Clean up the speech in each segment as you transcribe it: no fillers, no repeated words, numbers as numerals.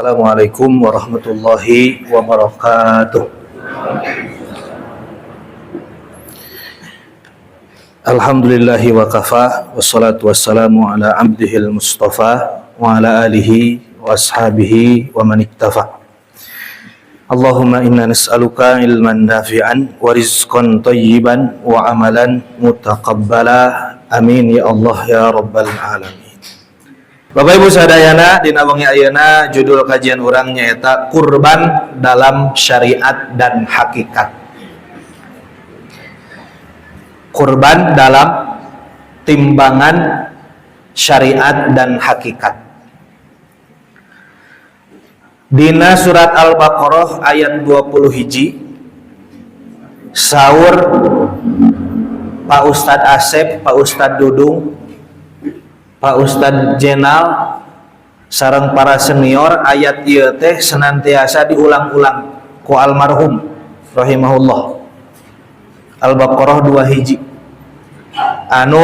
Assalamualaikum warahmatullahi wabarakatuh. Alhamdulillahi wa kafa, wassalatu wassalamu ala abdihil mustafa wa ala alihi wa ashabihi wa man iktafa. Allahumma inna nas'aluka ilman nafi'an wa rizqan tayyiban wa amalan mutaqabbala. Amin ya Allah ya rabbal alamin. Bapak Ibu sadayana, dina wengi ayeuna judul kajian urang nyaeta kurban dalam syariat dan hakikat. Kurban dalam timbangan syariat dan hakikat. Dina surat Al-Baqarah ayat 20 hiji saur Pak Ustadz Asep, Pak Ustadz Dudung, Pak Ustadz Jenal sareng para senior, ayat ieu teh senantiasa diulang-ulang ku almarhum rahimahullah. Al-Baqarah 2 hiji anu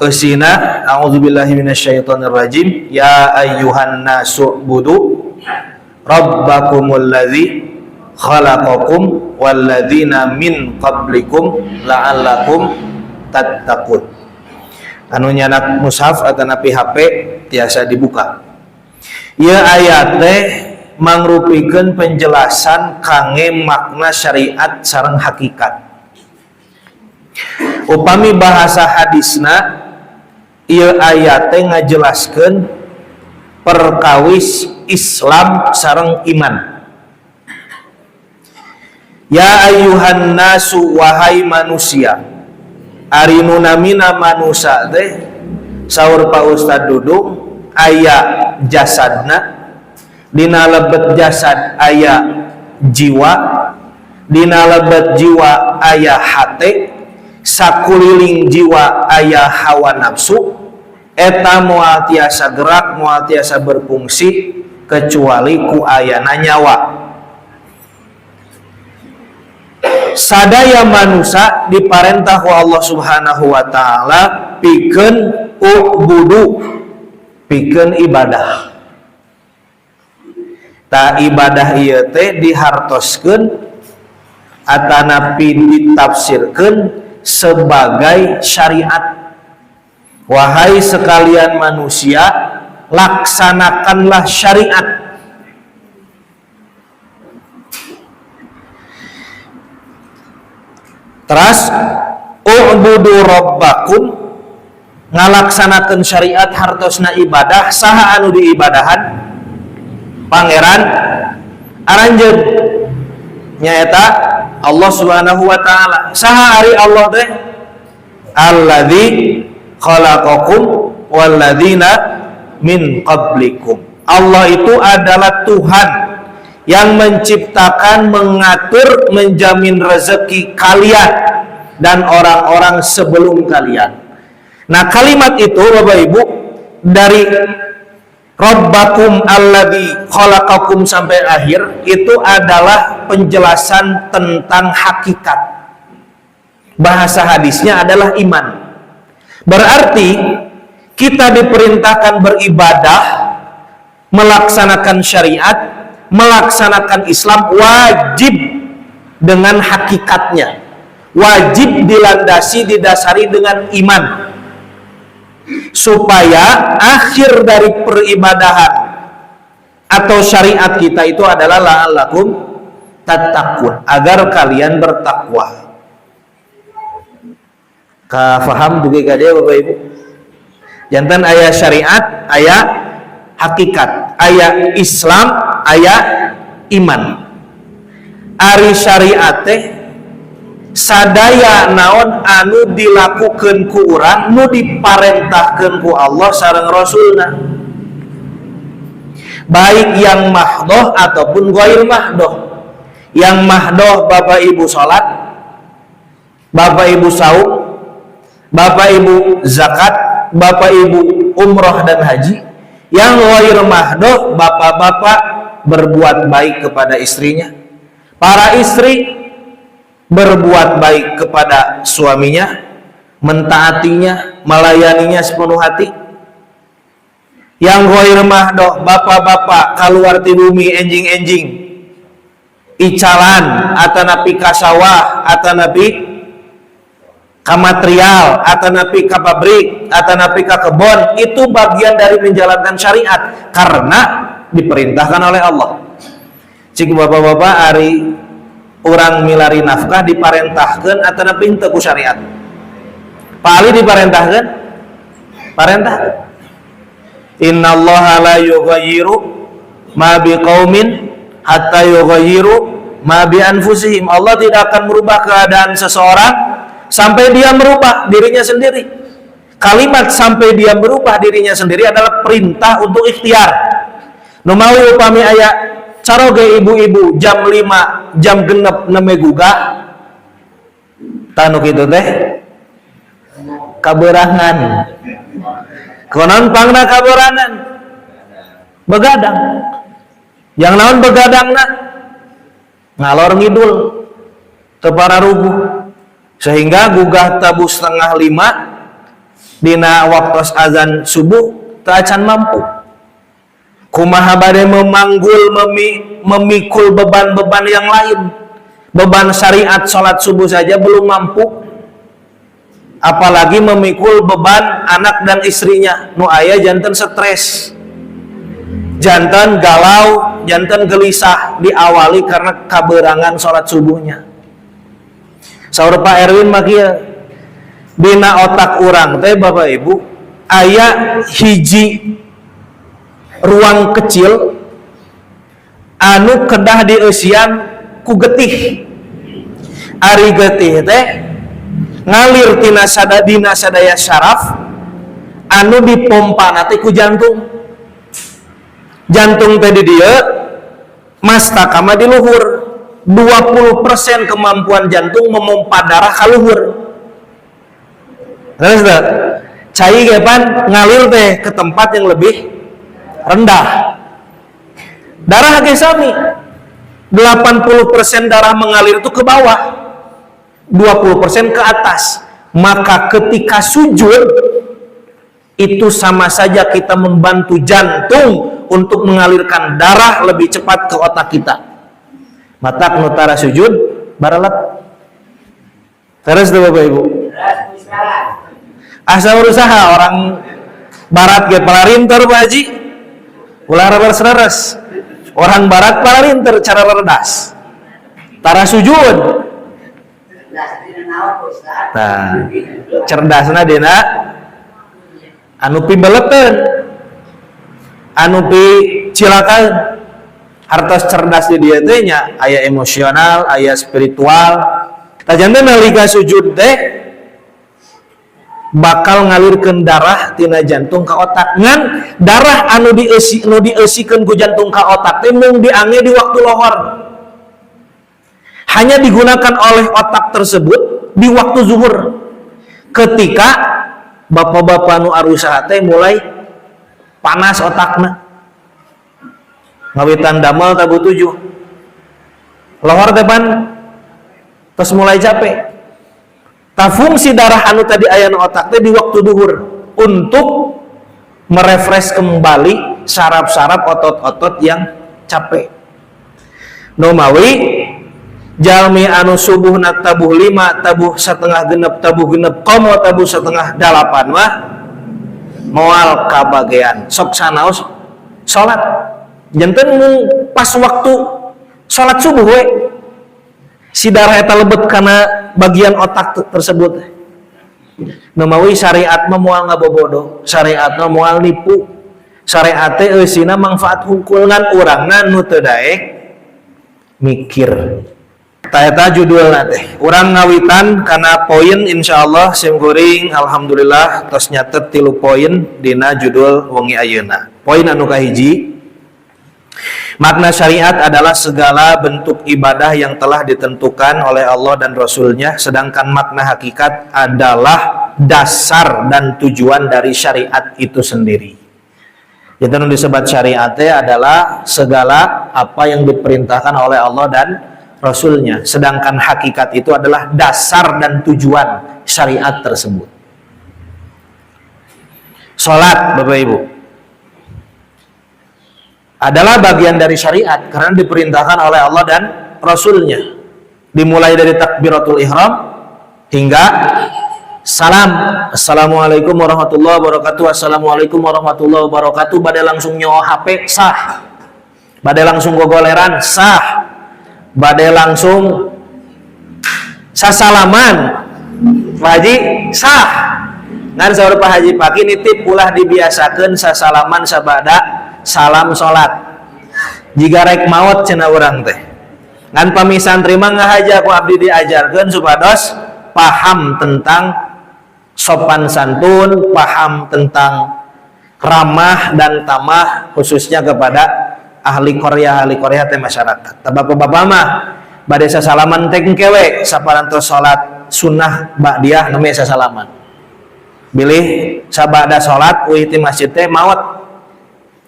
eusina a'udzubillahi minasyaitonirrajim ya ayyuhan nasu budu rabbakumul ladzi khalaqakum walladzina min qablikum la'allakum tattaqun. Anu nyanak mushaf atau napi HP tiasa dibuka. Ieu ayat teh mangrupikeun penjelasan kangge makna syariat sareng hakikat. Upami bahasa hadisna ieu ayat teh ngajelaskeun perkawis Islam sareng iman. Ya ayyuhan nasu wahai manusia, ari nu namina manusia teh saur Pak Ustadz Dudung aya jasadna, dina lebet jasad aya jiwa, dina lebet jiwa aya hate, sakuliling jiwa aya hawa nafsu, eta moal tiasa gerak, moal tiasa berfungsi kecuali ku ayana nyawa. Sadaya manusia diparentah ku Allah Subhanahu wa taala pikeun ubudu, pikeun ibadah. Ta ibadah ieu teh dihartoskeun atanapi ditafsirkeun sebagai syariat. Wahai sekalian manusia, laksanakanlah syariat. Teras u'budu rabbakum, ngalaksanakeun syariat hartosna ibadah. Saha anu diibadahan? Pangeran aranjeun nyaeta Allah Subhanahu wa taala. Saha ari Allah teh? Alladzi khalaqakum walladzina min qablikum. Allah itu adalah Tuhan yang menciptakan, mengatur, menjamin rezeki kalian dan orang-orang sebelum kalian. Nah, kalimat itu Bapak Ibu dari Rabbakum alladzi khalaqakum sampai akhir itu adalah penjelasan tentang hakikat. Bahasa hadisnya adalah iman. Berarti kita diperintahkan beribadah, melaksanakan syariat, melaksanakan Islam wajib dengan hakikatnya, wajib dilandasi, didasari dengan iman, supaya akhir dari peribadahan atau syariat kita itu adalah la'allakum tattaqun, agar kalian bertakwa. Faham dugi gadea Bapak Ibu? Jantan aya syariat, aya hakikat, aya Islam, aya iman. Ari syariat teh sadaya naon anu dilakukeun ku urang, nu diparentahkeun ku Allah sareng Rasulna, baik yang mahdoh ataupun ghair mahdoh. Yang mahdoh Bapak Ibu salat, Bapak Ibu saum, Bapak Ibu zakat, Bapak Ibu umroh dan haji. Yang ghair mahdoh bapak-bapak berbuat baik kepada istrinya, para istri berbuat baik kepada suaminya, mentaatinya, melayaninya sepenuh hati. Yang ghair mah doh bapak-bapak keluar ti bumi enjing-enjing icalan atanapi ka sawah atanapi ka material atanapi ka pabrik atanapi ka kebon, itu bagian dari menjalankan syariat karena diperintahkan oleh Allah. Cik bapak-bapak ari orang milari nafkah diparentahkeun atanapi teu ku syariat. Pali diparentahkeun, parentah. Innallaha la yughayyiru ma biqaumin hatta yughayyiru ma bi anfusihim. Allah tidak akan merubah keadaan seseorang sampai dia merubah dirinya sendiri. Kalimat sampai dia merubah dirinya sendiri adalah perintah untuk ikhtiar. Nu mawi upami aya caroge ibu-ibu jam 5 jam genep neme guga tanu kitu teh kaberangan. Konon pangna kaberangan begadang. Yang naon begadangna ngalor ngidul teu pararuguh sehingga gugah tabu 4:30 dina waktos azan subuh teu acan mampu. Kumaha bade memanggul memikul beban-beban yang lain. Beban syariat salat subuh saja belum mampu, apalagi memikul beban anak dan istrinya. Nu aya janten stres, janten galau, janten gelisah diawali karena kaberangan salat subuhnya. Saur Pak Erwin mah kieu, dina otak urang teh Bapak Ibu aya hiji ruang kecil anu kedah dieusian ku getih. Ari getih teh ngalir tina sadaya syaraf anu dipompana teh ku jantung. Jantung teh di dieu mastaka mah di luhur. 20% kemampuan jantung memompa darah ka luhur. Terus teh cai ge pan ngalir teh ke tempat yang lebih rendah. Darah ge sami. 80% darah mengalir itu ke bawah. 20% ke atas. Maka ketika sujud itu sama saja kita membantu jantung untuk mengalirkan darah lebih cepat ke otak kita. Matak nutara sujud baralat. Terus tuh Bapak Ibu. Asa berusaha orang barat ge palarinter Pak Haji. Ulah reres-reres. Orang barat palarinter cara redas. Tara sujud. Nah, cerdasna dina anu pibeleteun, anu pi cilakan. Hartos cerdas di dieu teh nya aya emosional, aya spiritual. Tajana nalika sujud teh bakal ngalirkeun darah tina jantung ka otak. Ngan darah anu dieusikeun ku jantung ka otak teh mung diange di waktu lohor. Hanya digunakan oleh otak tersebut di waktu zuhur. Ketika bapak-bapak nu arusaha teh mulai panas otakna. Ngawitan damel tabu 7. Lohor teh pan terus mulai capek. Ta fungsi darah anu tadi aya nu otak teh di waktu duhur untuk merefresh kembali saraf-saraf otot-otot yang capek. Nu mawi jalmi anu subuhna tabuh 5, tabuh setengah genep, tabuh genep komo, tabuh setengah 8 mah moal kabagean sok sanaos salat. Janten pas waktu salat subuh we si darah eta lebet karena bagian otak tersebut. Namawi syariat mah moal ngabobodo, syariat mah moal nipu. Syariat teh eusina manfaat hungkul ngan urangna nu teu daek mikir. Eta judulna teh. Urang ngawitan kana poin insyaallah sim kuring alhamdulillah tos nyatet 3 poin dina judul wengi ayeuna. Poin anu kahiji, makna syariat adalah segala bentuk ibadah yang telah ditentukan oleh Allah dan Rasul-Nya, sedangkan makna hakikat adalah dasar dan tujuan dari syariat itu sendiri. Jadi yang disebut syariat adalah segala apa yang diperintahkan oleh Allah dan Rasul-Nya, sedangkan hakikat itu adalah dasar dan tujuan syariat tersebut. Salat Bapak Ibu, adalah bagian dari syariat karena diperintahkan oleh Allah dan Rasulnya. Dimulai dari takbiratul ihram hingga salam. Assalamualaikum warahmatullahi wabarakatuh. Assalamualaikum warahmatullahi wabarakatuh. Bade langsung nyawa HP sah. Bade langsung gogoleran sah. Bade langsung sasalaman Pak Haji sah. Ngan saur Pak Haji pagi nitip ulah dibiasakeun sasalaman sabada salam salat. Jika rek maot cenah urang teh. Ngan pami santri mah ngahaja ku abdi diajarkeun supados paham tentang sopan santun, paham tentang ramah dan tamah khususnya kepada ahli Korea teh masyarakat. Bapak-bapak mah bade sasalaman teh kewe saparantos salat sunnah ba'diyah namanya sasalaman. Bilih sabada salat euy ti masjid teh maot.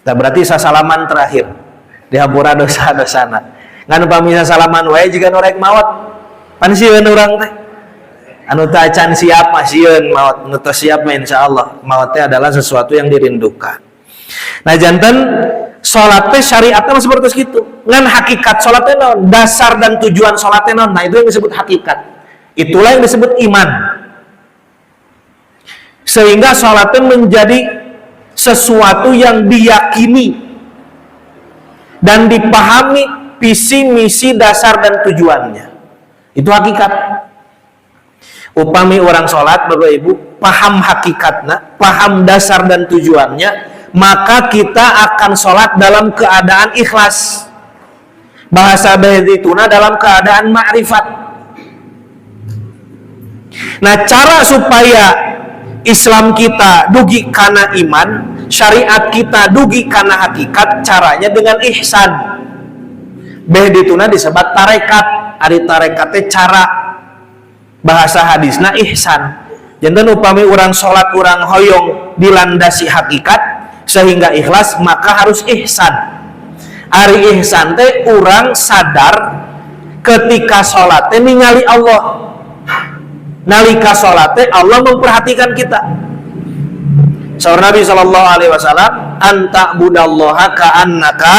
Tah berarti sasalaman terakhir. Dihapura dosa-dosana. Ngan upami sasalaman wae jiga nu rek maot. Pan sieun urang teh. Anu teu acan siap mah sieun maot, nu teu siap mah insyaallah. Maot teh adalah sesuatu yang dirindukan. Nah janten salat teh syariatna seperti itu. Ngan hakikat salat teh naon? Dasar dan tujuan salat teh naon? Nah itu yang disebut hakikat. Itulah yang disebut iman. Sehingga salat teh menjadi sesuatu yang diyakini dan dipahami visi, misi, dasar dan tujuannya. Itu hakikat. Upami orang sholat, Bapak Ibu, paham hakikatnya, paham dasar dan tujuannya, maka kita akan sholat dalam keadaan ikhlas. Bahasa bahituna dalam keadaan ma'rifat. Nah, cara supaya Islam kita dugi kana iman, syariat kita dugi kana hakikat, caranya dengan ihsan. Bahituna disebut tarekat. Ari tarekat teh cara, bahasa hadisna ihsan. Janten upami urang sholat urang hoyong dilandasi hakikat sehingga ikhlas, maka harus ihsan. Ari ihsan teh urang sadar ketika sholat teh ningali Allah. Nalika sholat teh Allah memperhatikan kita. Saur Nabi sallallahu alaihi wasallam, anta budallaha ka'annaka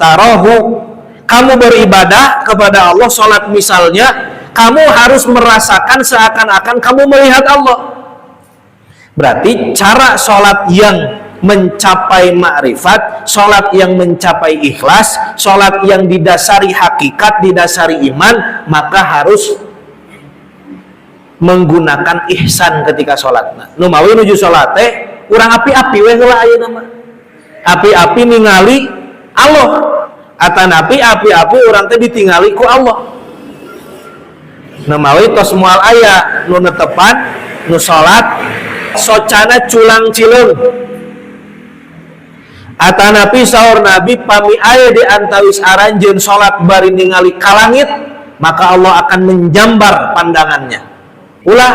tarahu. Kamu beribadah kepada Allah, sholat misalnya, kamu harus merasakan seakan-akan kamu melihat Allah. Berarti cara sholat yang mencapai ma'rifat, sholat yang mencapai ikhlas, sholat yang didasari hakikat, didasari iman, maka harus menggunakan ihsan ketika sholat. Nu mawi nuju sholat teh urang api-api we heula ayeuna mah. Api-api ningali Allah. Atanapi api-api urang teh ditingali ku Allah. Namawi tos moal aya nu netepan nu salat socana culang cileung. Atanapi saur Nabi pami aya di antawis aranjeun salat bari ningali ka langit, maka Allah akan menjambar pandangannya. Ulah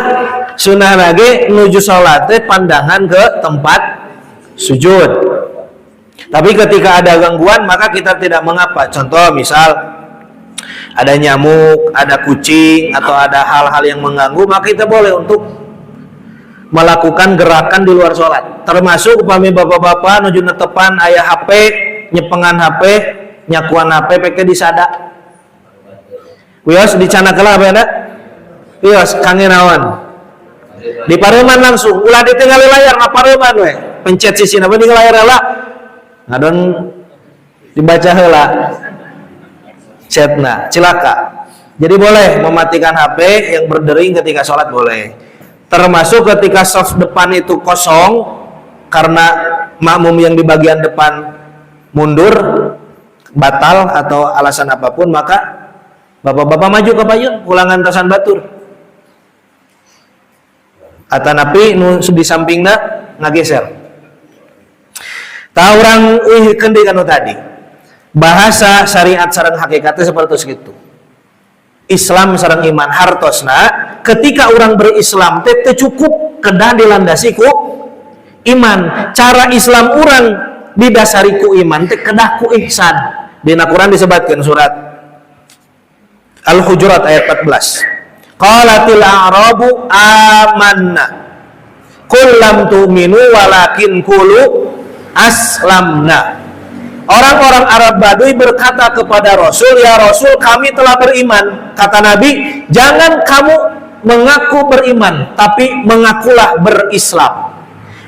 sunah lagi nuju salat teh pandangan ke tempat sujud. Tapi ketika ada gangguan maka kita tidak mengapa. Contoh misal ada nyamuk, ada kucing atau ada hal-hal yang mengganggu, maka kita boleh untuk melakukan gerakan di luar sholat. Termasuk upami bapak-bapak nuju netepan aya HP, nyepengan HP, nyakuan HP peke disada. Wios dicanakeula apa anda? Wios kangen naon? Di pareuman langsung, ulah ditinggali layar na pareuman we. Pencet sisi apa di layar heula. Ngadon dibaca heula chatna cilaka. Jadi boleh mematikan HP yang berdering ketika sholat boleh. Termasuk ketika soft depan itu kosong karena makmum yang di bagian depan mundur batal atau alasan apapun, maka bapak-bapak maju ke payun ulangan tasan batur. Atanapi nu di sampingna ngageser. Tah urang uhikeun deui kanu tadi. Bahasa syariat sareng hakikatnya seperti itu. Islam sareng iman hartosna ketika orang berislam teh cukup kedah dilandasi ku iman. Cara Islam orang didasari ku iman teh kedah ku ihsan. Dina Quran disebutkan surat Al-Hujurat ayat 14. Qalatil a'rabu amanna qul lam tu'minu walakin qulu aslamna. Orang-orang Arab Baduy berkata kepada Rasul, "Ya Rasul, kami telah beriman." Kata Nabi, "Jangan kamu mengaku beriman, tapi mengakulah berislam."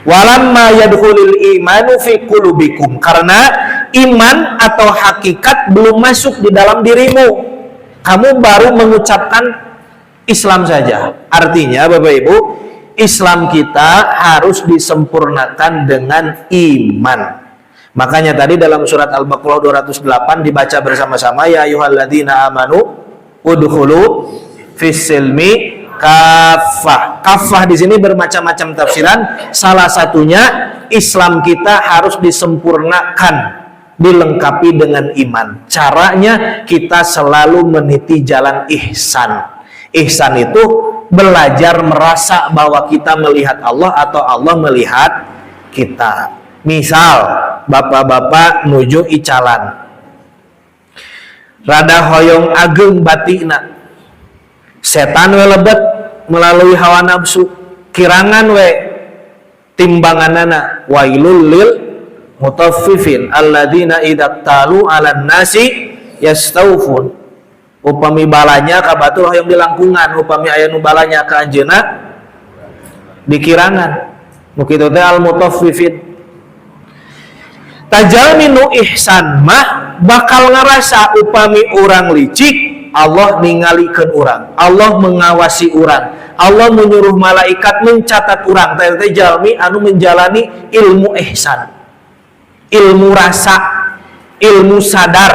Walamma yadkhulul imanu fi qulubikum, karena iman atau hakikat belum masuk di dalam dirimu. Kamu baru mengucapkan Islam saja. Artinya Bapak Ibu, Islam kita harus disempurnakan dengan iman. Makanya tadi dalam surat Al-Baqarah 208 dibaca bersama-sama, ya ayyuhalladzina amanu udkhulu fis-silmi kafah. Kafah di sini bermacam-macam tafsiran. Salah satunya Islam kita harus disempurnakan, dilengkapi dengan iman. Caranya kita selalu meniti jalan ihsan. Ihsan itu belajar merasa bahwa kita melihat Allah atau Allah melihat kita. Misal bapak-bapak nuju icalan, rada hoyong ageng batina, setan we lebet melalui hawa nafsu, kirangan we timbanganana, wailul lil mutaffifin alladzina idza talu 'alan nasi yastawfun. Upami balanya ka batur hoyong di langkungan, upami aya nu balanya ka anjeunna di kirangan, nu kitu teh al mutaffifin. Tajalminu ihsan mah bakal ngerasa upami orang licik, Allah ningalikeun urang, Allah mengawasi urang, Allah menyuruh malaikat mencatat urang. Teh jalmi anu menjalani ilmu ihsan, ilmu rasa, ilmu sadar,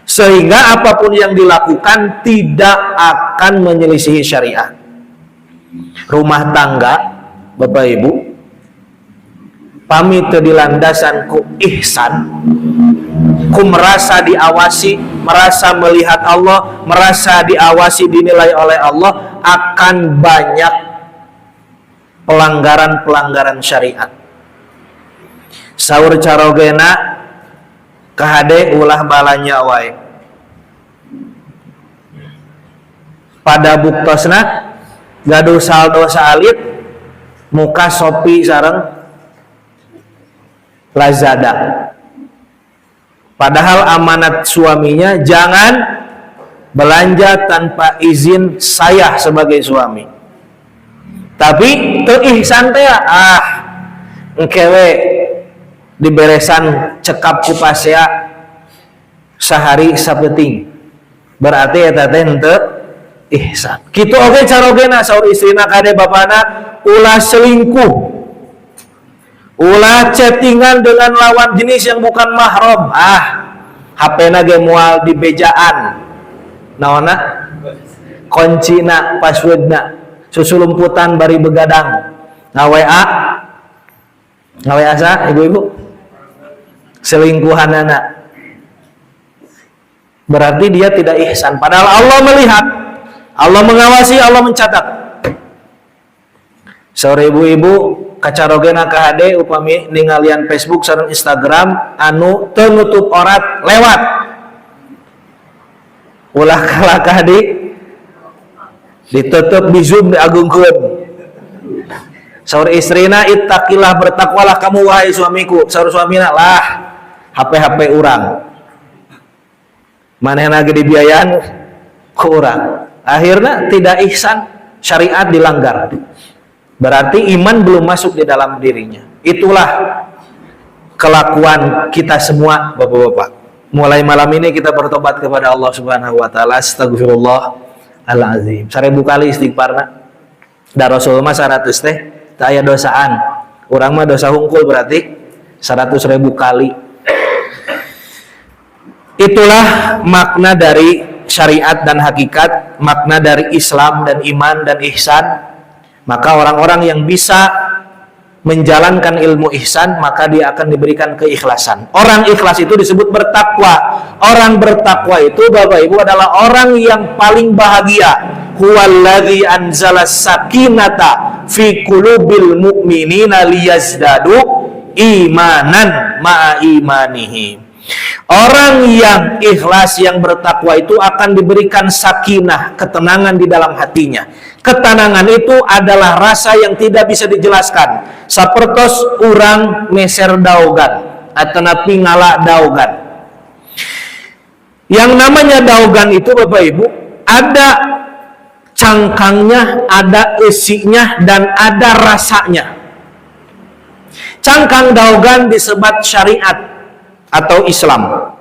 sehingga apapun yang dilakukan tidak akan menyelisihi syariat. Rumah tangga Bapak Ibu pamit di landasan ku ihsan, ku merasa diawasi, merasa melihat Allah, merasa diawasi, dinilai oleh Allah, akan banyak pelanggaran-pelanggaran syariat. Saur carogena kahade ulah balanya wae. Pada buktosna gaduh saldo saalit, muka Shopee sareng Lazada. Padahal amanat suaminya jangan belanja tanpa izin saya sebagai suami. Tapi teu ihsan teh engkewe diberesan cekap ku pasea sehari sapeting. Berarti eta teh henteu ihsan. Kitu oge carogena saur istrina kade bapana ulah selingkuh, ulah chattingan dengan lawan jenis yang bukan mahram. HP-na ge moal di bejaan, naonna kuncina, passwordna, susulumputan bari begadang, ngawa sa ibu-ibu selingkuhanana. Berarti dia tidak ihsan, padahal Allah melihat, Allah mengawasi, Allah mencatat. Sore ibu-ibu kacarogena kahade upami ningalian Facebook sareng Instagram anu teu nutup orat lewat, ulah kalah kahade ditutup di zoom diagungkeun. Saur istrina, ittaqillah, bertakwalah kamu wahai suamiku. Saur suamina, lah HP urang manehna ge dibiayaan ku urang. Akhirna tidak ihsan, syariat dilanggar. Berarti iman belum masuk di dalam dirinya. Itulah kelakuan kita semua Bapak-bapak. Mulai malam ini kita bertobat kepada Allah Subhanahu wa taala. Astagfirullahalazim. 1000 kali istighfarna. Da Rasul mah 100 teh teu aya dosaan. Urang mah dosa hungkul berarti 100.000 kali. Itulah makna dari syariat dan hakikat, makna dari Islam dan iman dan ihsan. Maka orang-orang yang bisa menjalankan ilmu ihsan, maka dia akan diberikan keikhlasan. Orang ikhlas itu disebut bertakwa. Orang bertakwa itu Bapak Ibu adalah orang yang paling bahagia. Huwallazi anzala sakinata fi qulubil mu'minina liyazdadu imanan ma'a imanihim. Orang yang ikhlas, yang bertakwa itu akan diberikan sakinah, ketenangan di dalam hatinya. Ketenangan itu adalah rasa yang tidak bisa dijelaskan. Sapertos urang meser daogan, atanapi ngalak daogan. Yang namanya daogan itu Bapak Ibu, ada cangkangnya, ada isinya, dan ada rasanya. Cangkang daogan disebut syariat atau Islam.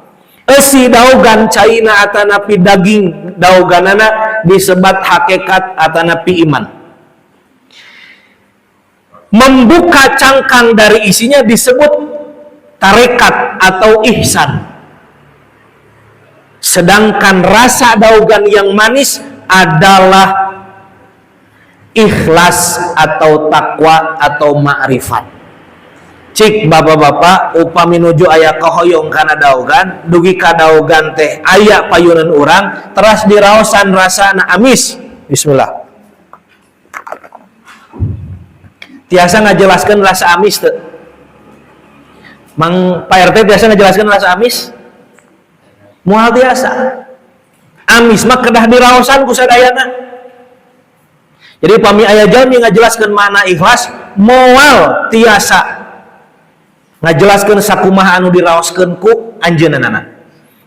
Isi daogan caina atanapi daging daoganana disebut hakikat atanapi iman. Membuka cangkang dari isinya disebut tarekat atau ihsan. Sedangkan rasa daogan yang manis adalah ikhlas atau takwa atau ma'rifat. Cik bapak-bapak upami nuju aya kahoyong kana daogan, dugi ka daogan teh aya payunan urang, teras diraosan rasana amis. Bismillah. Tiasa ngajelaskeun rasa amis teu? Mang Pak RT biasa ngajelaskeun rasa amis? Moal tiasa. Amis mah kedah diraosan ku sadayana. Jadi pami aya jalmi ngajelaskeun makna ikhlas, moal tiasa ngajelaskeun sakumaha anu diraoskeun ku anjeunna.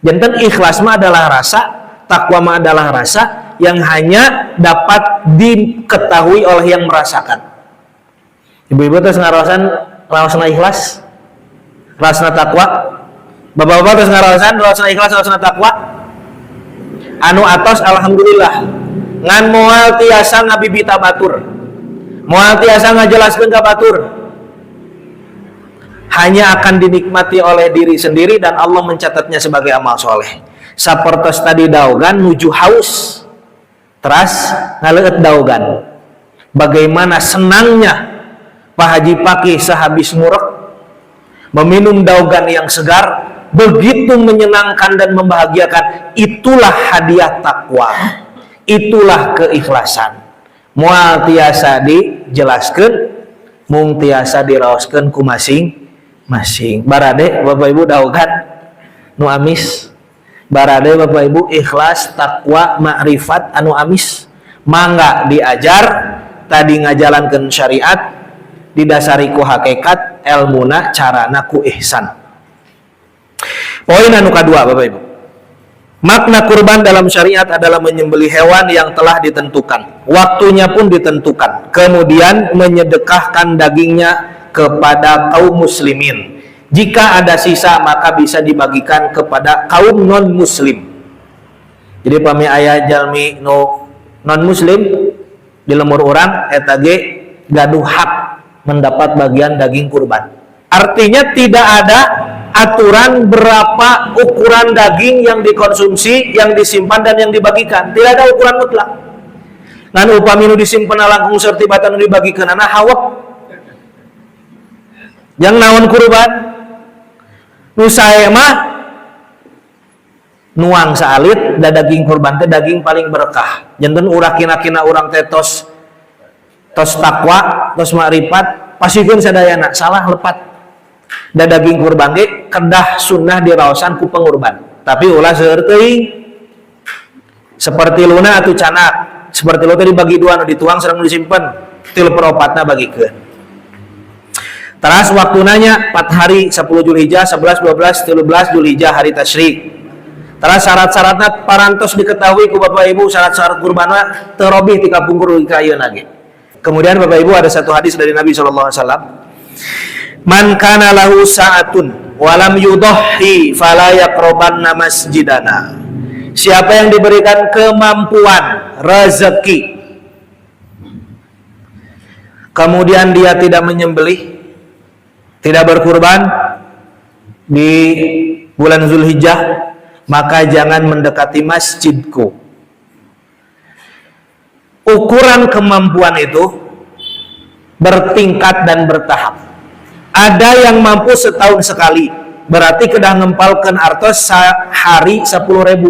Janten ikhlas mah adalah rasa, takwa mah adalah rasa yang hanya dapat diketahui oleh yang merasakan. Ibu-ibu terus ngaraosan raosna ikhlas, raosna takwa. Bapak-bapak terus ngaraosan raosna ikhlas, raosna takwa. Anu atos alhamdulillah. Ngan moal tiasa ngabibita batur. Moal tiasa ngajelaskeun ka batur. Hanya akan dinikmati oleh diri sendiri dan Allah mencatatnya sebagai amal soleh. Sapertos tadi daogan nuju haus, teras ngaleut daogan. Bagaimana senangnya Pak Haji Pakih sehabis ngurek meminum daogan yang segar, begitu menyenangkan dan membahagiakan. Itulah hadiah takwa, itulah keikhlasan. Moal tiasa dijelaskeun, mung tiasa diraoskeun ku masing-masing. Barade Bapak Ibu daogan nu amis, barade Bapak Ibu ikhlas, takwa, ma'rifat anu amis. Mangga diajar tadi ngajalankeun syariat didasari ku hakikat, ilmuna carana ku ihsan. Poin anu kadua Bapak Ibu, makna kurban dalam syariat adalah menyembelih hewan yang telah ditentukan, waktunya pun ditentukan, kemudian menyedekahkan dagingnya kepada kaum muslimin. Jika ada sisa maka bisa dibagikan kepada kaum non muslim. Jadi pami aya jalmi non muslim di lemur orang eta ge gaduh hak mendapat bagian daging kurban. Artinya tidak ada aturan berapa ukuran daging yang dikonsumsi, yang disimpan dan yang dibagikan. Tidak ada ukuran mutlak. Ngan upami nu disimpen langkung sertibatan nu dibagikeun ana hawek. Yang naon kurban nu sae mah nuang saalit da daging kurban teh daging paling berkah. Janten urang kina-kina urang teh tos takwa, tos ma'rifat, pasikeun sadayana salah lepat. Da daging kurban ge kedah sunnah diraosan ku pengurban. Tapi ulah seueur teuing. Seperti luna atuh canak, seperti lu teh dibagi dua, nu dituang sareng nu disimpen, 3/4 bagikeun. Teras waktu nanya 4 hari 10 Zulhijjah, 11, 12, 13 Zulhijjah hari tasyrik. Teras syarat-syaratna parantos diketahui ku Bapak Ibu, syarat-syarat kurbanna teu robih ti kapungkur ka ieu nage. Kemudian Bapak Ibu ada satu hadis dari Nabi SAW. Man kana lahu sa'atun walam yudhi fala yaqrabanna masjidana. Siapa yang diberikan kemampuan, rezeki, kemudian dia tidak menyembelih, tidak berkurban di bulan Zulhijjah, maka jangan mendekati masjidku. Ukuran kemampuan itu bertingkat dan bertahap. Ada yang mampu setahun sekali, berarti kedah ngempalkan artos sehari 10.000.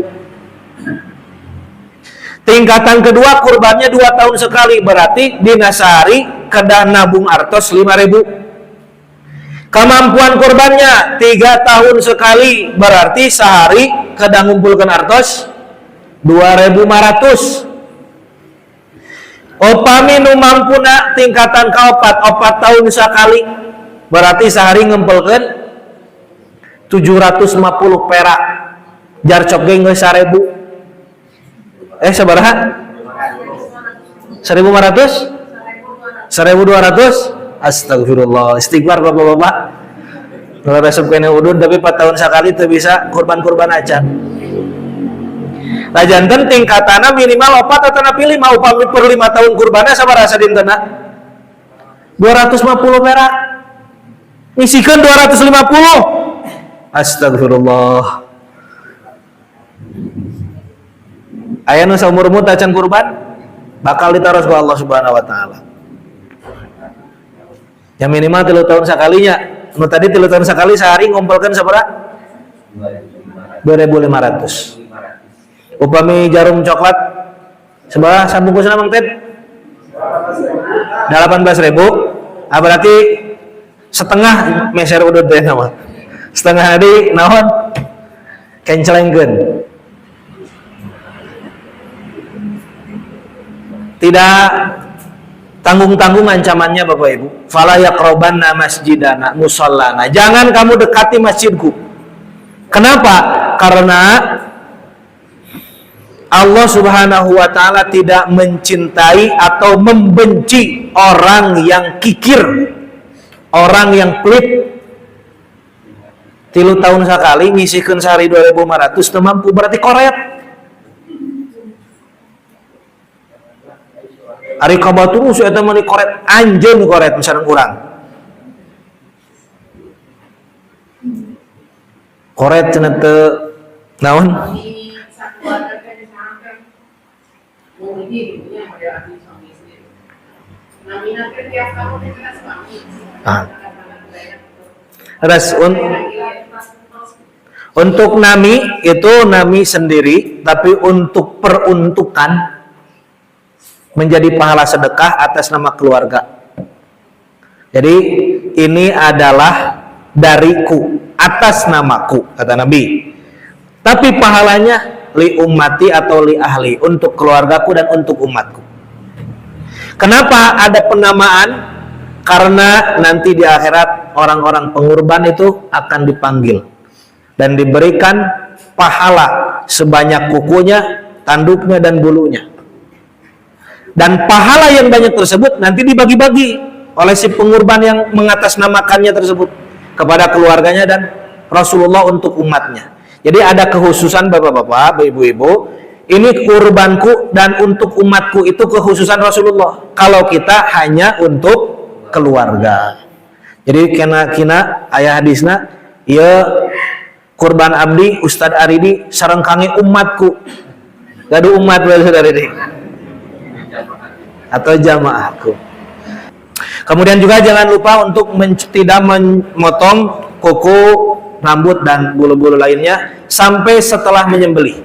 Tingkatan kedua kurbannya 2 tahun sekali, berarti dina sehari kedah nabung artos 5.000. Kemampuan kurbannya 3 tahun sekali, berarti sehari kedah ngumpulkan artos 2.500. Upami nu mampuna tingkatan kaopat 4 tahun sekali, berarti sehari ngumpulkan 750 perak. Jar cok ge geus 1000. Sabaraha? 1500? 1200? Astagfirullah. Istighfar Bapak-bapak. Kalau resep kene udun tapi 4 tahun sekali teu bisa kurban-kurban acan. Lajanten tingkatana minimal 4 atau napi 5 upami per 5 tahun kurbannya sabaraha sadintena? 250 perak. Ngisikan 250. Astagfirullah. Aya nu saumur-umur tacan kurban bakal ditaros ku Allah Subhanahu wa taala. Ya minimal 3 tahun sekalinya. Nu tadi 3 tahun sekali sehari ngumpulkeun sabaraha? 2.500. Upami jarum coklat sabaraha sabungkusna Mang Ted? 18.000. Berarti setengah meser udud teh nama. Setengah di naon? Kencelengkeun. Tidak tanggung-tanggung ancamannya Bapak Ibu. Fala yaqrabanna masjidana musallana. Jangan kamu dekati masjidku. Kenapa? Karena Allah Subhanahu wa taala tidak mencintai atau membenci orang yang kikir, orang yang pelit. 3 tahun sekali ngisikeun sehari 2.500 teu mampu berarti koret. Ari kabatur su eta mah koret anjeun koret misalnya urang. Koret cenah teu naon? Untuk nami itu nami sendiri, tapi untuk peruntukan menjadi pahala sedekah atas nama keluarga. Jadi ini adalah dariku, atas namaku, kata Nabi. Tapi pahalanya li ummati atau li ahli, untuk keluargaku dan untuk umatku. Kenapa ada penamaan? Karena nanti di akhirat orang-orang pengurban itu akan dipanggil dan diberikan pahala sebanyak kukunya, tanduknya dan bulunya. Dan pahala yang banyak tersebut nanti dibagi-bagi oleh si pengurban yang mengatasnamakannya tersebut kepada keluarganya dan Rasulullah untuk umatnya. Jadi ada kekhususan bapak-bapak, ibu-ibu, ini kurbanku dan untuk umatku itu kekhususan Rasulullah. Kalau kita hanya untuk keluarga. Jadi kena ayah hadisna, ya kurban abdi Ustad Aridi sareng kange umatku. Gaduh umat Ustad Aridi. Atau jamaahku. Kemudian juga jangan lupa untuk tidak memotong kuku, rambut dan bulu-bulu lainnya sampai setelah menyembelih.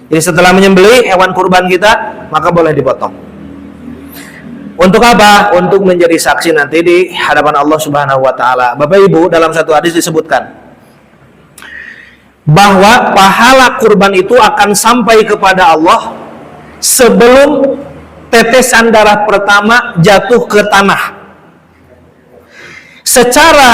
Jadi setelah menyembelih hewan kurban kita, maka boleh dipotong. Untuk apa? Untuk menjadi saksi nanti di hadapan Allah Subhanahu wa taala. Bapak Ibu, dalam satu hadis disebutkan bahwa pahala kurban itu akan sampai kepada Allah sebelum tetesan darah pertama jatuh ke tanah. Secara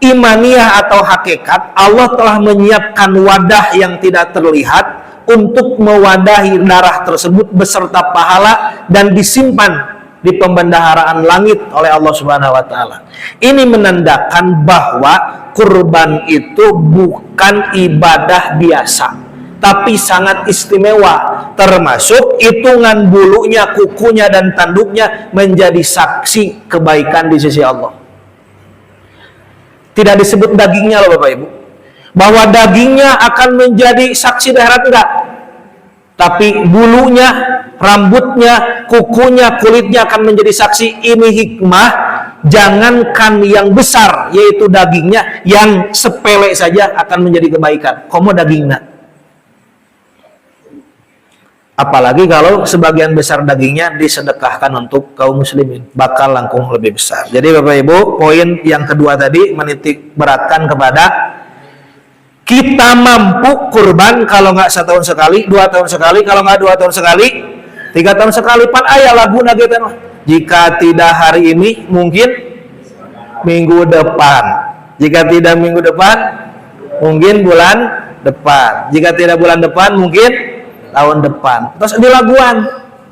imaniyah atau hakikat, Allah telah menyiapkan wadah yang tidak terlihat untuk mewadahi darah tersebut beserta pahala dan disimpan di pembendaharaan langit oleh Allah Subhanahu wa taala. Ini menandakan bahwa kurban itu bukan ibadah biasa, tapi sangat istimewa, termasuk hitungan bulunya, kukunya dan tanduknya menjadi saksi kebaikan di sisi Allah. Tidak disebut dagingnya loh Bapak Ibu, bahwa dagingnya akan menjadi saksi di akhirat, enggak, tapi bulunya, rambutnya, kukunya, kulitnya akan menjadi saksi. Ini hikmah. Jangankan yang besar yaitu dagingnya, yang sepele saja akan menjadi kebaikan. Komo dagingnya, apalagi kalau sebagian besar dagingnya disedekahkan untuk kaum muslimin, bakal langkung lebih besar. Jadi Bapak Ibu, poin yang kedua tadi menitik beratkan kepada kita mampu kurban kalau nggak 1 tahun sekali, 2 tahun sekali, kalau nggak 2 tahun sekali, 3 tahun sekali. Pan ayah lagu nagetan. Jika tidak hari ini, mungkin minggu depan. Jika tidak minggu depan, mungkin bulan depan. Jika tidak bulan depan, mungkin tahun depan. Terus dilaguan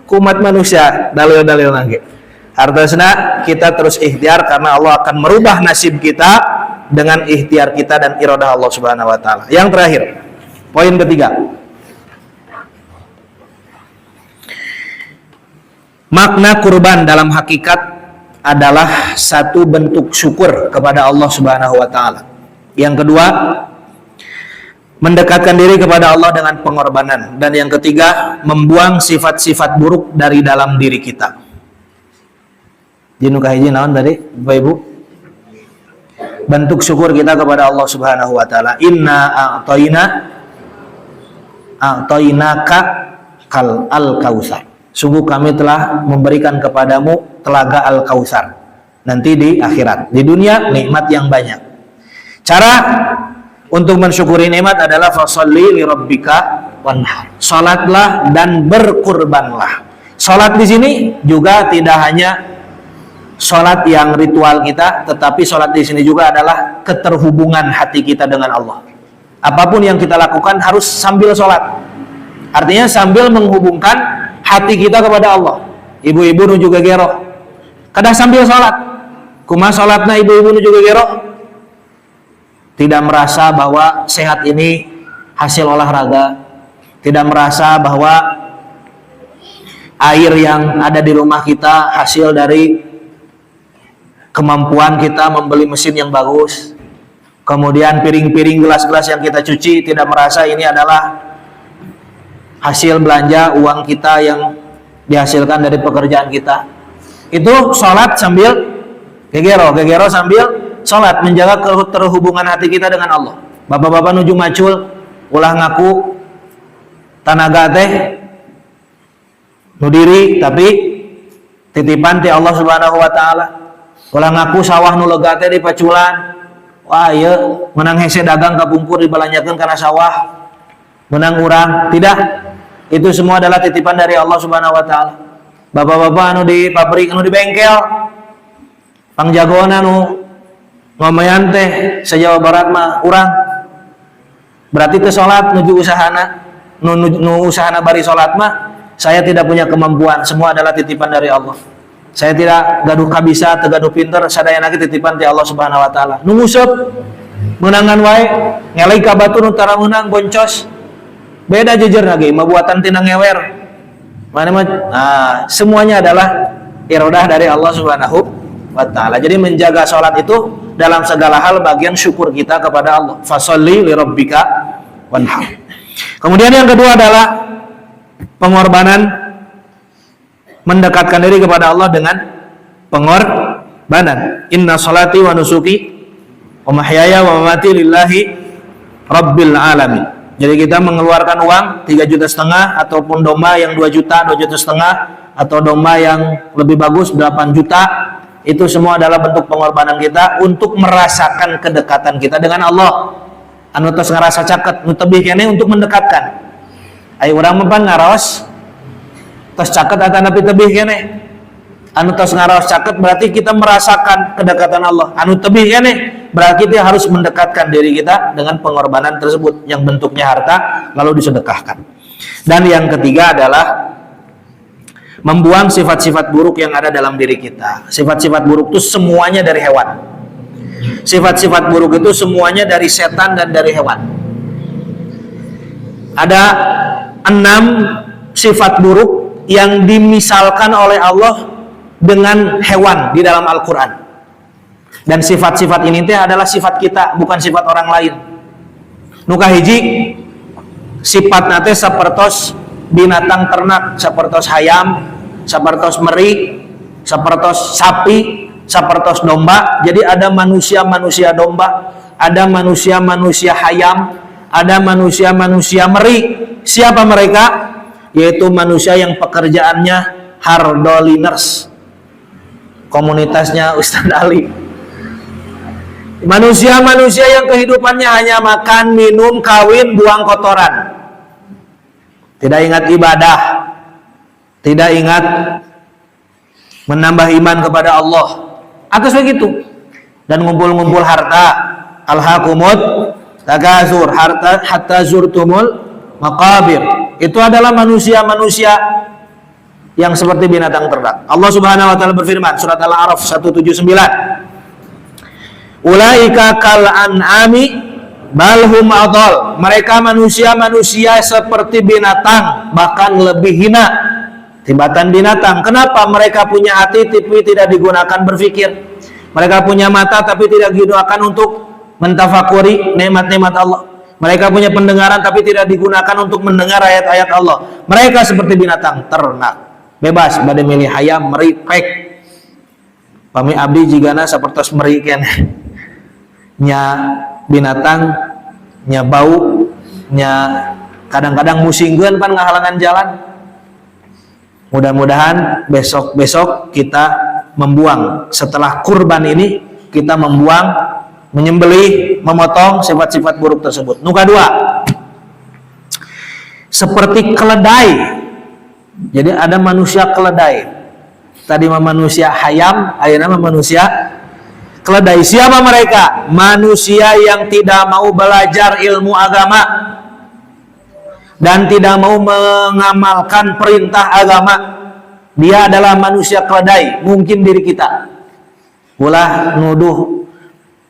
kumat manusia dalil-dalil lagi. Hartosna kita terus ikhtiar karena Allah akan merubah nasib kita dengan ikhtiar kita dan iradah Allah Subhanahu wa taala. Yang terakhir, poin ketiga. Makna kurban dalam hakikat adalah satu bentuk syukur kepada Allah Subhanahu wa taala. Yang kedua, mendekatkan diri kepada Allah dengan pengorbanan. Dan yang ketiga, membuang sifat-sifat buruk dari dalam diri kita. Jinu kahiji naon tadi, Bapak Ibu? Bentuk syukur kita kepada Allah Subhanahu wa taala. Inna a'tainaka kal al-kautsar. Sungguh kami telah memberikan kepadamu telaga al-kautsar. Nanti di akhirat. Di dunia nikmat yang banyak. Cara untuk mensyukuri nikmat adalah fasholli li rabbika wanhar. Salatlah dan berkurbanlah. Salat di sini juga tidak hanya salat yang ritual kita, tetapi salat di sini juga adalah keterhubungan hati kita dengan Allah. Apapun yang kita lakukan harus sambil salat. Artinya sambil menghubungkan hati kita kepada Allah. Ibu-ibu nu juga gero. Kada sambil salat. Kumaha salatna ibu-ibu nu juga gero? Tidak merasa bahwa sehat ini hasil olahraga, tidak merasa bahwa air yang ada di rumah kita hasil dari kemampuan kita membeli mesin yang bagus, kemudian piring-piring gelas-gelas yang kita cuci, tidak merasa ini adalah hasil belanja uang kita yang dihasilkan dari pekerjaan kita. Itu sholat sambil gegero sambil sholat, menjaga keterhubungan hati kita dengan Allah. Bapak-bapak nuju macul, ulah ngaku tanaga teh nudiri, tapi titipan ti Allah Subhanahu wa taala. Ulah ngaku sawah nu lega teh di paculan. Wah ieu menang hese dagang kapungkur dibalanyakeun kana sawah. Menang urang, tidak. Itu semua adalah titipan dari Allah Subhanahu wa taala. Bapak-bapak anu di pabrik, anu di bengkel, pangjagona nu ngamayan teh se-Jawa Barat mah urang. Berarti teu salat nuju usahana, nu usahana bari salat mah saya tidak punya kemampuan, semua adalah titipan dari Allah. Saya tidak gaduh kabisa, teu gaduh pinter, sadayana ge titipan ti Allah Subhanahu wa taala. Nu nguseup meunangan wae, ngelai ka batu nu tara meunang boncos. Beda jejer lagi, mah buatan tina ngewer. Mana mah semuanya adalah iradah dari Allah Subhanahu wa taala. Jadi menjaga salat itu dalam segala hal bagian syukur kita kepada Allah. Fasholli li rabbika wanhar. Kemudian yang kedua adalah pengorbanan, mendekatkan diri kepada Allah dengan pengorbanan. Inna salati wa nusuki wa mahyaya wa mamati lillahi rabbil alamin. Jadi kita mengeluarkan uang 3,5 juta ataupun domba yang 2 juta, 2,5 juta, atau domba yang lebih bagus 8 juta. Itu semua adalah bentuk pengorbanan kita untuk merasakan kedekatan kita dengan Allah. Anu tos ngarasa caket, nu tebih keneh untuk mendekatkan. Ai urang mah ngaraos tos caket atanapi tebih keneh. Anu tos ngaraos caket berarti kita merasakan kedekatan Allah. Anu tebih keneh berarti kita harus mendekatkan diri kita dengan pengorbanan tersebut yang bentuknya harta lalu disedekahkan. Dan yang ketiga adalah membuang sifat-sifat buruk yang ada dalam diri kita. Sifat-sifat buruk itu semuanya dari hewan. Sifat-sifat buruk itu semuanya dari setan dan dari hewan. Ada 6 sifat buruk yang dimisalkan oleh Allah dengan hewan di dalam Al-Quran. Dan sifat-sifat ini adalah sifat kita, bukan sifat orang lain. Nuka hiji sifat nate sapertos binatang ternak, sapertos hayam, sapertos meri, sapertos sapi, sapertos domba. Jadi ada manusia-manusia domba, ada manusia-manusia hayam, ada manusia-manusia meri. Siapa mereka? Yaitu manusia yang pekerjaannya hardoliners. Komunitasnya Ustadz Ali. Manusia-manusia yang kehidupannya hanya makan, minum, kawin, buang kotoran. Tidak ingat ibadah, tidak ingat menambah iman kepada Allah. Atas begitu. Dan ngumpul-ngumpul harta. Alhaqumut Takazur hatta zurtumul maqabir. Itu adalah manusia-manusia yang seperti binatang ternak. Allah Subhanahu wa taala berfirman surat Al-A'raf 179. Ulaika kal an'ami bal hum adall. Mereka manusia-manusia seperti binatang, bahkan lebih hina tibatan binatang. Kenapa? Mereka punya hati tapi tidak digunakan berpikir. Mereka punya mata tapi tidak digunakan untuk mentafakuri nikmat-nikmat Allah. Mereka punya pendengaran tapi tidak digunakan untuk mendengar ayat-ayat Allah. Mereka seperti binatang ternak. Bebas pada milih hayam meripek. Pami abdi jigana sapertos meri keneh. Nya binatang nya bau nya kadang-kadang musingkeun pan ngahalangan jalan. Mudah-mudahan besok-besok kita membuang setelah kurban ini kita membuang, menyembelih, memotong sifat-sifat buruk tersebut. Nu kadua, seperti keledai. Jadi ada manusia keledai. Tadi manusia hayam, ayeuna manusia keledai. Siapa mereka? Manusia yang tidak mau belajar ilmu agama dan tidak mau mengamalkan perintah agama. Dia adalah manusia keledai. Mungkin diri kita ulah nuduh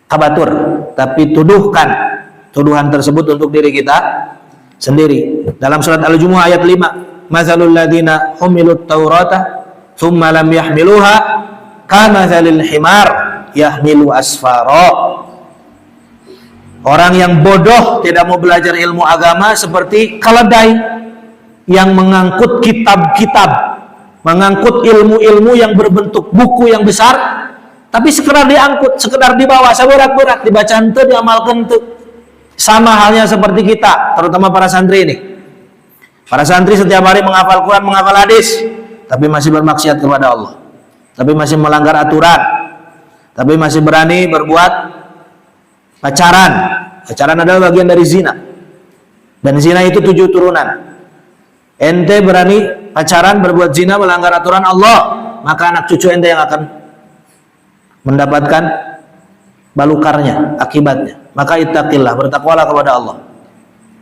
kabatur, tapi tuduhan tersebut untuk diri kita sendiri. Dalam surat Al-Jumu'ah ayat 5, Mazalul ladina humilut taurata thumma lam yahmiluha kamazalil himar yahmilu asfara. Orang yang bodoh tidak mau belajar ilmu agama seperti keledai yang mengangkut kitab-kitab, mengangkut ilmu-ilmu yang berbentuk buku yang besar, tapi sekedar diangkut, sekedar dibawa, saberat-berat dibaca henteu, diamalkan henteu. Sama halnya seperti kita, terutama para santri ini. Para santri setiap hari menghafal Quran, menghafal hadis, tapi masih bermaksiat kepada Allah, tapi masih melanggar aturan, tapi masih berani berbuat pacaran. Pacaran adalah bagian dari zina, dan zina itu 7 turunan. Ente berani pacaran, berbuat zina, melanggar aturan Allah, maka anak cucu ente yang akan mendapatkan balukarnya, akibatnya. Maka ittaqillah, bertakwalah kepada Allah.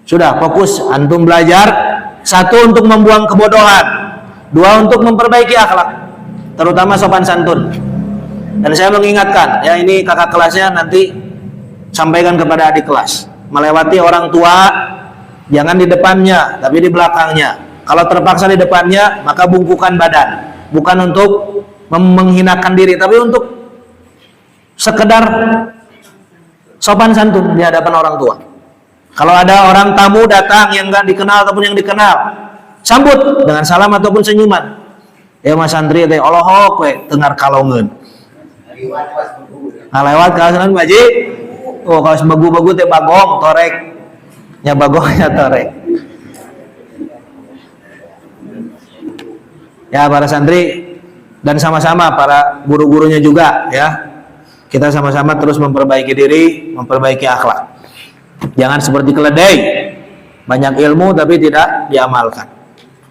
Sudah, fokus antum belajar. 1 untuk membuang kebodohan, 2 untuk memperbaiki akhlak, terutama sopan santun. Dan saya mengingatkan, ya ini kakak kelasnya nanti sampaikan kepada adik kelas, melewati orang tua jangan di depannya, tapi di belakangnya. Kalau terpaksa di depannya, maka bungkukan badan, bukan untuk menghinakan diri, tapi untuk sekedar sopan santun di hadapan orang tua. Kalau ada orang tamu datang yang nggak dikenal ataupun yang dikenal, sambut dengan salam ataupun senyuman. Ya mas santri teh Allahok we tengar kalongeun. Ngalewat kaosan baji. Oh kaos bagu-bagu teh bagong torek. Nya bagongnya torek. Ya para santri dan sama-sama para guru-gurunya juga ya. Kita sama-sama terus memperbaiki diri, memperbaiki akhlak. Jangan seperti keledai, banyak ilmu tapi tidak diamalkan.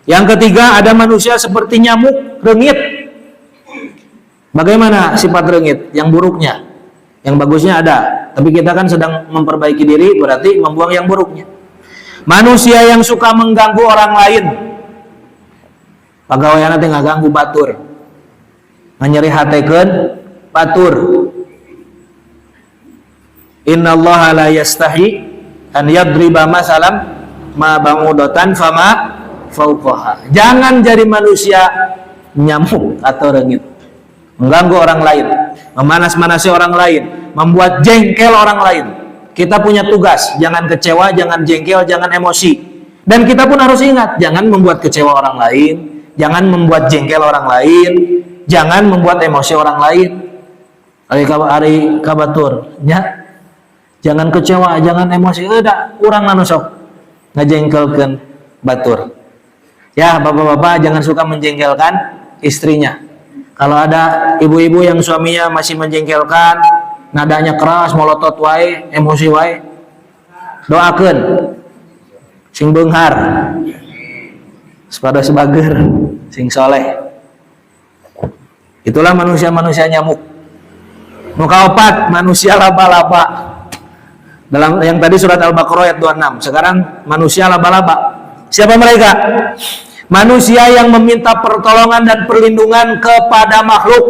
Yang ketiga, ada manusia seperti nyamuk, rengit. Bagaimana sifat rengit? Yang buruknya. Yang bagusnya ada, tapi kita kan sedang memperbaiki diri, berarti membuang yang buruknya. Manusia yang suka mengganggu orang lain. Pagaweana teh ngaganggu batur. Nganyeri hatekeun batur. Innallaha la yastahi an yadriba masalam ma ba'udatan fama fauqaha. Jangan jadi manusia nyamuk atau rengit, mengganggu orang lain, memanas-manasi orang lain, membuat jengkel orang lain. Kita punya tugas, jangan kecewa, jangan jengkel, jangan emosi. Dan kita pun harus ingat, jangan membuat kecewa orang lain, jangan membuat jengkel orang lain, jangan membuat emosi orang lain. Ari kabatur nya. Jangan kecewa, jangan emosi. Udah, urang anu sok ngajengkelkeun batur. Ya, bapak-bapak jangan suka menjengkelkan istrinya. Kalau ada ibu-ibu yang suaminya masih menjengkelkan, nadanya keras, molotot wae, emosi wae, doakeun sing beunghar. Sepada sebager sing soleh. Itulah manusia-manusia nyamuk. Nu kaopat manusia laba-laba. Dalam yang tadi surat Al-Baqarah ayat 26. Sekarang manusia laba-laba. Siapa mereka? Manusia yang meminta pertolongan dan perlindungan kepada makhluk,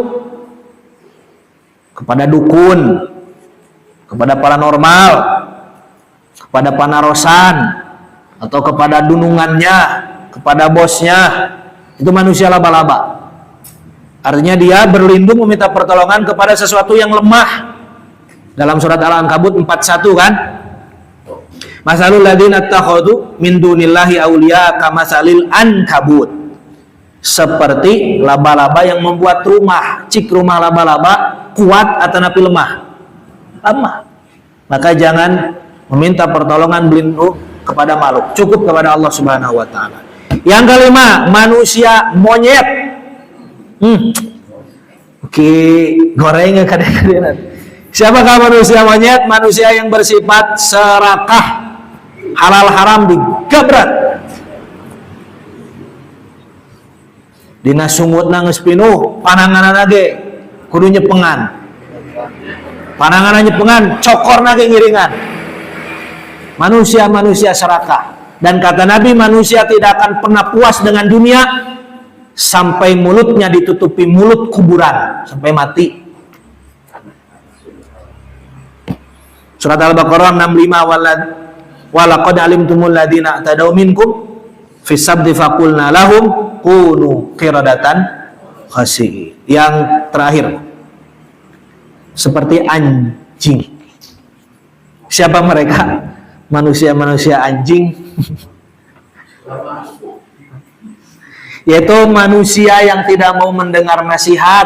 kepada dukun, kepada paranormal, kepada panarosan, atau kepada dunungannya, kepada bosnya. Itu manusia laba-laba. Artinya dia berlindung meminta pertolongan kepada sesuatu yang lemah. Dalam surat Al-Ankabut 41 kan? Masalul ladzina ittakhadhu min dunillahi auliya kamasalil ankabut. Seperti laba-laba yang membuat rumah. Cik rumah laba-laba kuat atau napi lemah? Lemah. Maka jangan meminta pertolongan berlindung kepada makhluk. Cukup kepada Allah Subhanahu wa taala. Yang kelima, manusia monyet. Oke, goreng kadang-kadang. Siapakah manusia monyet? Manusia yang bersifat serakah, halal haram digabrat. Dina sungut nangis pinuh, pananganan lagi kudu nyepengan. Pananganan nyepengan, cokor lagi ngiringan. Manusia serakah. Dan kata Nabi, manusia tidak akan pernah puas dengan dunia sampai mulutnya ditutupi mulut kuburan, sampai mati. Surat Al-Baqarah 65, walaqad alimtumul ladina tadaw minkum fis sabti faqulna lahum kunu qiradatan khasi'in. Yang terakhir, seperti anjing. Siapa mereka? Manusia-manusia anjing. Yaitu manusia yang tidak mau mendengar nasihat.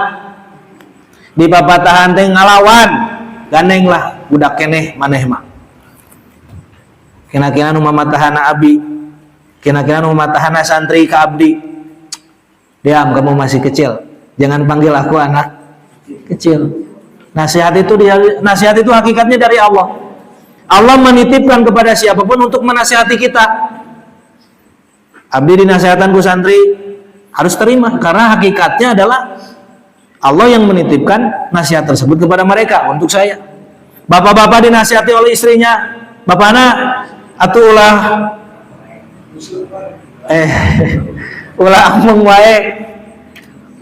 Di papatahan teh ngalawan, gandeng lah budak keneh maneh mah. Kina-kina nu mamatahana abi, kina-kina nu mamatahana santri ka abdi. Diam, kamu masih kecil. Jangan panggil aku anak kecil. Nasihat itu hakikatnya dari Allah. Allah menitipkan kepada siapapun untuk menasihati kita. Abdi dinasihatkan ku santri, harus terima karena hakikatnya adalah Allah yang menitipkan nasihat tersebut kepada mereka untuk saya. Bapak-bapak dinasihati oleh istrinya, bapakna atuh ulah ameng wae,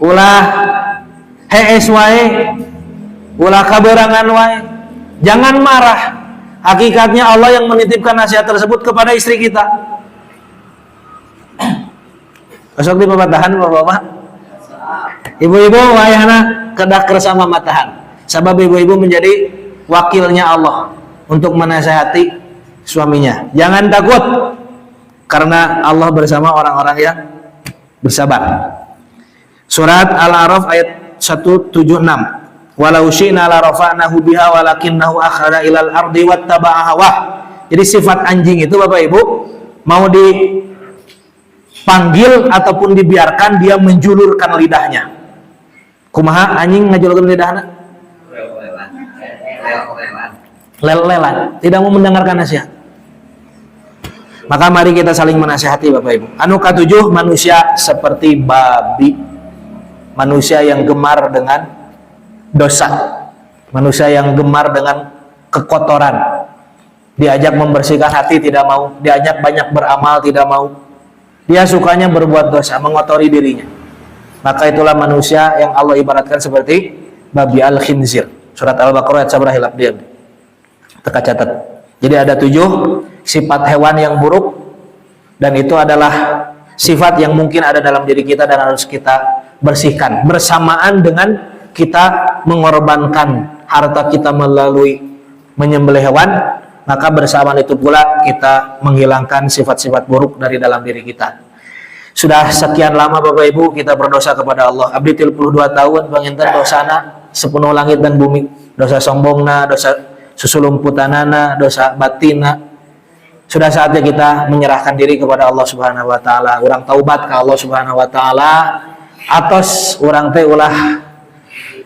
ulah hees wae, ulah kaberangan wae. Jangan marah. Hakikatnya Allah yang menitipkan nasihat tersebut kepada istri kita. Besok di pematahan bapak-bapak, ibu-ibu wayahna kedah kersama matahan. Sabab ibu-ibu menjadi wakilnya Allah untuk menasihati suaminya. Jangan takut, karena Allah bersama orang-orang yang bersabar. Surat Al-A'raf ayat 176. Walau syi'na la rafa'nahu biha walakinnahu akhara ilal ardi wattaba'a hawah. Jadi sifat anjing itu Bapak Ibu, mau dipanggil ataupun dibiarkan, dia menjulurkan lidahnya. Kumaha anjing ngajulurkan lidahnya? Lel-lelan, tidak mau mendengarkan nasihat. Maka mari kita saling menasihati Bapak Ibu. Anu ketujuh, manusia seperti babi. Manusia yang gemar dengan dosa, manusia yang gemar dengan kekotoran. Diajak membersihkan hati tidak mau, diajak banyak beramal tidak mau. Dia sukanya berbuat dosa, mengotori dirinya. Maka itulah manusia yang Allah ibaratkan seperti babi al-khinzir. Surat Al-Baqarah ayat 11 dia. Teka catat. Jadi ada 7 sifat hewan yang buruk, dan itu adalah sifat yang mungkin ada dalam diri kita dan harus kita bersihkan bersamaan dengan kita mengorbankan harta kita melalui menyembelih hewan. Maka bersamaan itu pula kita menghilangkan sifat-sifat buruk dari dalam diri kita. Sudah sekian lama Bapak Ibu kita berdosa kepada Allah. Abdi 32 tahun panginten dosana sepenuh langit dan bumi. Dosa sombongna, dosa susulumputanana, dosa batina. Sudah saatnya kita menyerahkan diri kepada Allah Subhanahu wa taala. Urang taubat ke Allah Subhanahu wa taala atos urang teh ulah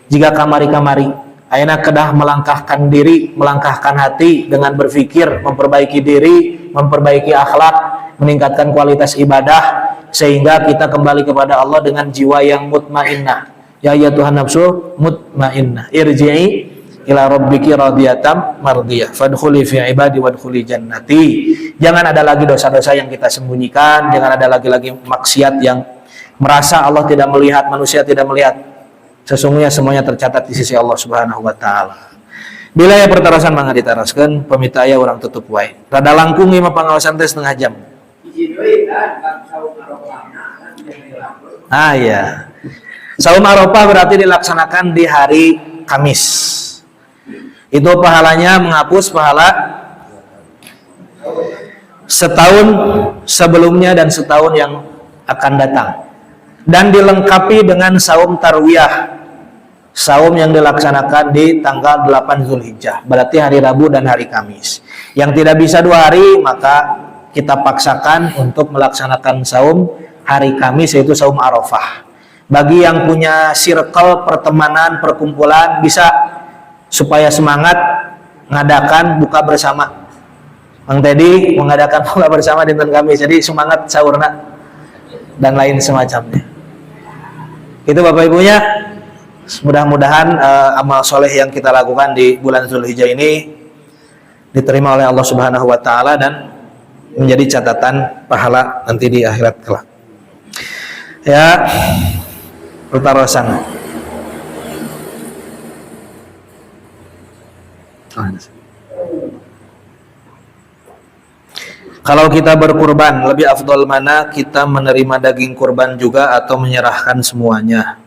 jika kamari-kamari ayeuna kedah melangkahkan diri, melangkahkan hati dengan berpikir, memperbaiki diri, memperbaiki akhlak, meningkatkan kualitas ibadah sehingga kita kembali kepada Allah dengan jiwa yang mutmainnah. Ya Tuhan nafsu mutmainnah, irji'i ila rabbiki radiyatan mardiyah fadkhuli fi ibadi wadkhuli jannati. Jangan ada lagi dosa-dosa yang kita sembunyikan, jangan ada lagi maksiat yang merasa Allah tidak melihat, manusia tidak melihat. Sesungguhnya semuanya tercatat di sisi Allah Subhanahu wa taala. Bila ya pertarasan mangga ditaraskeun, pamita aya urang tutup wae. Rada langkung ieu mah pangaosan teh setengah jam. Ah iya. Saum Arafah berarti dilaksanakan di hari Kamis. Itu pahalanya menghapus pahala setahun sebelumnya dan setahun yang akan datang. Dan dilengkapi dengan saum tarwiyah. Saum yang dilaksanakan di tanggal 8 Zulhijjah, berarti hari Rabu dan hari Kamis. Yang tidak bisa 2 hari, maka kita paksakan untuk melaksanakan saum hari Kamis, yaitu saum Arafah. Bagi yang punya circle pertemanan, perkumpulan, bisa supaya semangat ngadakan buka bersama. Mang Teddy mengadakan buka bersama dinten Kamis, jadi semangat sahurna dan lain semacamnya. Itu Bapak Ibunya. Mudah-mudahan amal soleh yang kita lakukan di bulan Zulhijjah ini diterima oleh Allah Subhanahu wa taala dan menjadi catatan pahala nanti di akhirat kelak. Ya, pertarosan. Kalau kita berkurban, lebih afdol mana, kita menerima daging kurban juga atau menyerahkan semuanya?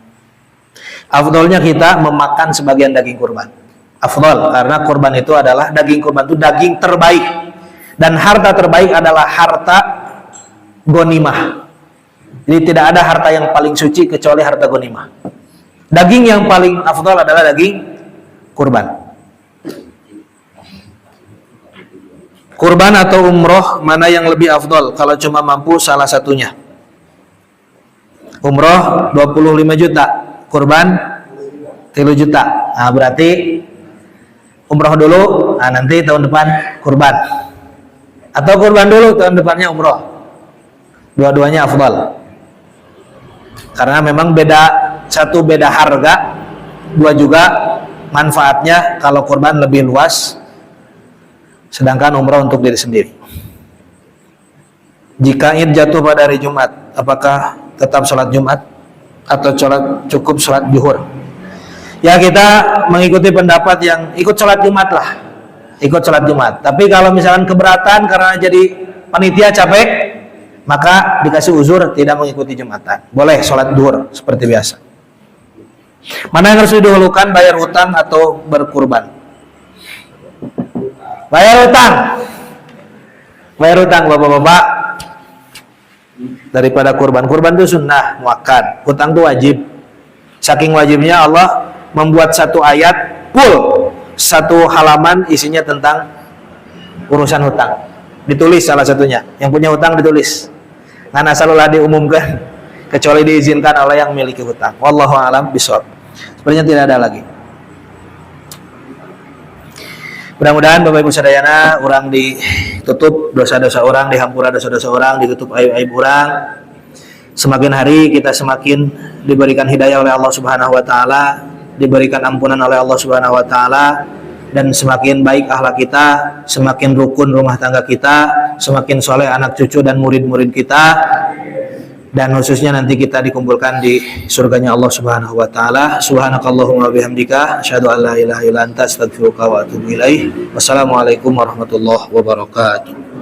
Afdolnya kita memakan sebagian daging kurban. Afdol, karena kurban itu adalah daging kurban itu daging terbaik. Dan harta terbaik adalah harta ghanimah. Jadi tidak ada harta yang paling suci kecuali harta ghanimah. Daging yang paling afdol adalah daging kurban. Kurban atau umroh, mana yang lebih afdol? Kalau cuma mampu salah satunya. Umroh 25 juta. Kurban 3 juta. Nah, berarti umroh dulu, nah nanti tahun depan kurban. Atau kurban dulu, tahun depannya umroh. Dua-duanya afdal. Karena memang beda, satu beda harga, dua juga manfaatnya. Kalau kurban lebih luas, sedangkan umroh untuk diri sendiri. Jika Id jatuh pada hari Jumat, apakah tetap sholat Jumat atau cukup sholat zuhur? Ya, kita mengikuti pendapat yang ikut sholat Jumat lah, ikut sholat Jumat. Tapi kalau misalkan keberatan karena jadi panitia capek, maka dikasih uzur tidak mengikuti Jumatan. Boleh sholat zuhur seperti biasa. Mana yang harus didahulukan, bayar hutang atau berkurban? Bayar hutang. Bayar hutang bapak-bapak daripada kurban. Kurban itu sunnah muakkad, hutang itu wajib. Saking wajibnya Allah membuat satu ayat full, satu halaman isinya tentang urusan hutang. Ditulis salah satunya, yang punya hutang ditulis. Nah, asalullah diumumkan kecuali diizinkan oleh yang memiliki hutang. Wallahu a'lam bishawab. Sebenarnya tidak ada lagi. Mudah-mudahan Bapak Ibu sadayana orang ditutup dosa-dosa orang, dihampura dosa-dosa orang, ditutup aib-aib orang. Semakin hari kita semakin diberikan hidayah oleh Allah Subhanahu wa taala, diberikan ampunan oleh Allah Subhanahu wa taala, dan semakin baik akhlak kita, semakin rukun rumah tangga kita, semakin soleh anak cucu dan murid-murid kita, dan khususnya nanti kita dikumpulkan di surganya Allah Subhanahu wa taala. Subhanakallahumma bihamdika asyhadu an la ilaha illa anta astaghfiruka wa atubu ilaik. Wassalamualaikum warahmatullahi wabarakatuh.